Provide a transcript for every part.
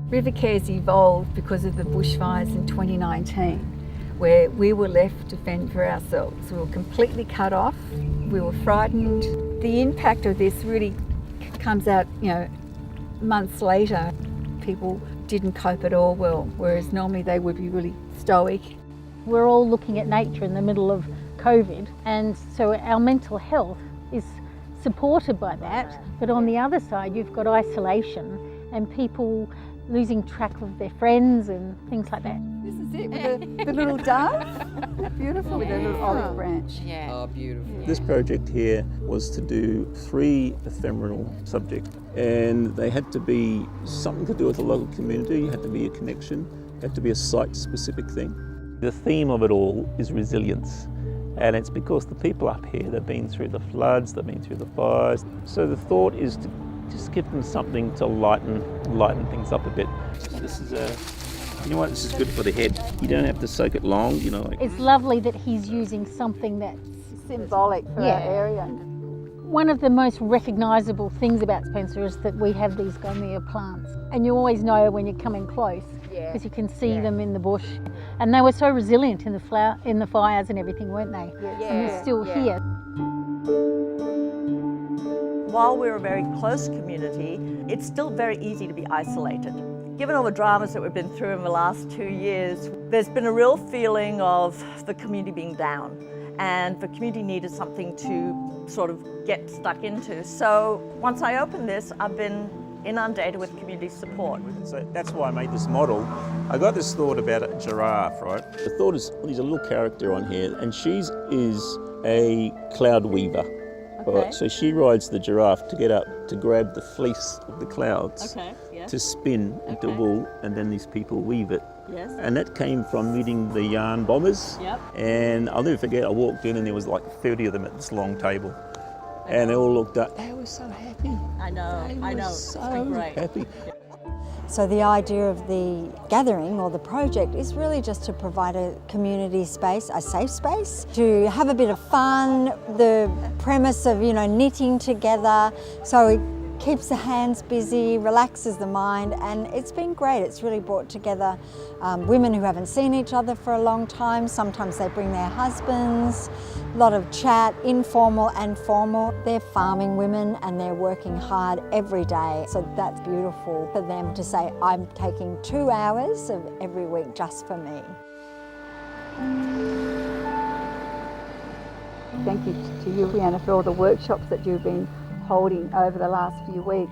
Rivercare's evolved because of the bushfires in 2019, where we were left to fend for ourselves. We were completely cut off, we were frightened. The impact of this really comes out, months later. People didn't cope at all well, whereas normally they would be really stoic. We're all looking at nature in the middle of COVID, and so our mental health is supported by that. But on the other side, you've got isolation and people losing track of their friends and things like that. This is it, with the little dove. Beautiful, with a little olive branch. Yeah. Oh, beautiful. Yeah. This project here was to do 3 ephemeral subjects, and they had to be something to do with the local community, had to be a connection, had to be a site-specific thing. The theme of it all is resilience, and it's because the people up here, they've been through the floods, they've been through the fires, so the thought is to just give them something to lighten things up a bit. This is this is good for the head. You don't have to soak it long, It's lovely that he's using something that's symbolic for our area. One of the most recognisable things about Spencer is that we have these gomia plants, and you always know when you're coming close because you can see them in the bush. And they were so resilient in the fires and everything, weren't they? And they're still here. While we're a very close community, it's still very easy to be isolated. Given all the dramas that we've been through in the last 2 years, there's been a real feeling of the community being down, and the community needed something to sort of get stuck into. So once I opened this, I've been inundated with community support. So that's why I made this model. I got this thought about a giraffe, right? The thought is, there's a little character on here, and she is a cloud weaver. Right, so she rides the giraffe to get up to grab the fleece of the clouds to spin into wool, and then these people weave it. And that came from meeting the yarn bombers. And I'll never forget, I walked in and there was like 30 of them at this long table. And they all looked up. They were so happy. I know. They were so happy. So the idea of the gathering or the project is really just to provide a community space, a safe space, to have a bit of fun. The premise of, knitting together, so it keeps the hands busy, relaxes the mind, and it's been great. It's really brought together women who haven't seen each other for a long time. Sometimes they bring their husbands. A lot of chat, informal and formal. They're farming women and they're working hard every day. So that's beautiful for them to say, I'm taking 2 hours of every week just for me. Thank you to you, Rihanna, for all the workshops that you've been holding over the last few weeks.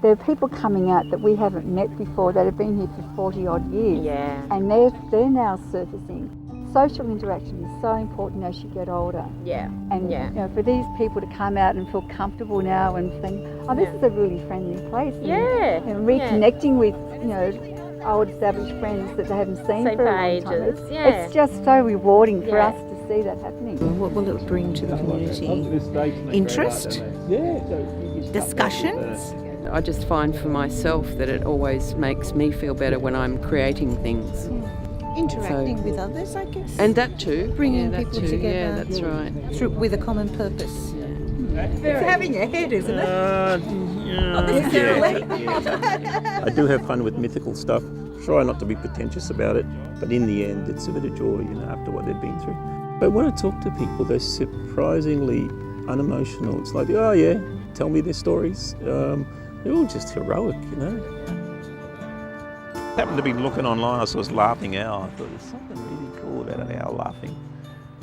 There are people coming out that we haven't met before that have been here for 40 odd years. And they're now surfacing. Social interaction is so important as you get older. And for these people to come out and feel comfortable now and think, oh, this is a really friendly place. And reconnecting with, old established friends that they haven't seen for a long time. It's just so rewarding for us to see that happening. What will it bring to the community? Interest? Discussions? I just find for myself that it always makes me feel better when I'm creating things. Interacting with others, I guess. And that too. Bringing people together. Yeah, that's right. With a common purpose. It's having a head, isn't it? Not necessarily. I do have fun with mythical stuff. Try not to be pretentious about it, but in the end, it's a bit of joy, after what they've been through. But when I talk to people, they're surprisingly unemotional. It's like, oh yeah, tell me their stories. They're all just heroic, I happened to be looking online, I was laughing owl. I thought there's something really cool about an owl laughing.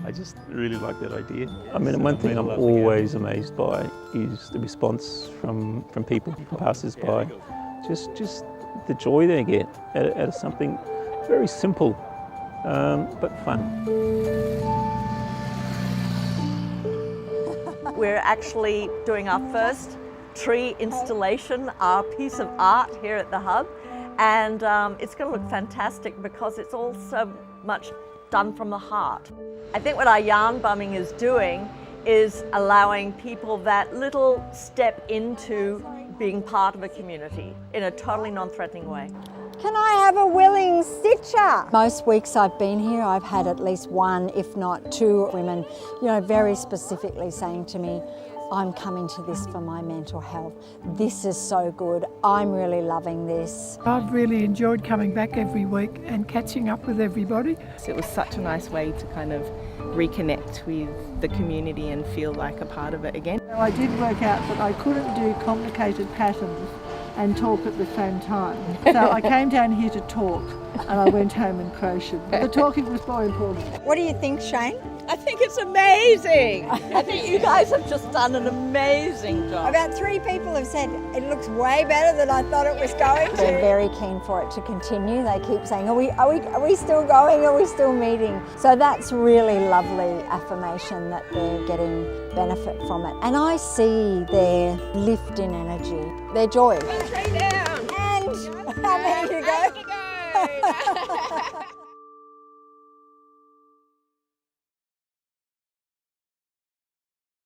I just really like that idea. One thing I'm always amazed by is the response from people, passers-by. Just the joy they get out of something very simple, but fun. We're actually doing our first tree installation, our piece of art here at the Hub. And it's going to look fantastic because it's all so much done from the heart. I think what our yarn bumming is doing is allowing people that little step into being part of a community in a totally non-threatening way. Can I have a willing stitcher? Most weeks I've been here, I've had at least one, if not 2 women, very specifically saying to me, I'm coming to this for my mental health. This is so good. I'm really loving this. I've really enjoyed coming back every week and catching up with everybody. It was such a nice way to kind of reconnect with the community and feel like a part of it again. I did work out that I couldn't do complicated patterns and talk at the same time. So I came down here to talk and I went home and crocheted. But the talking was more important. What do you think, Shane? I think it's amazing. I think you guys have just done an amazing job. About 3 people have said it looks way better than I thought it was going to. They're very keen for it to continue. They keep saying, are we still going? Are we still meeting? So that's really lovely affirmation that they're getting benefit from it. And I see their lift in energy, their joy. Straight down. And there you go.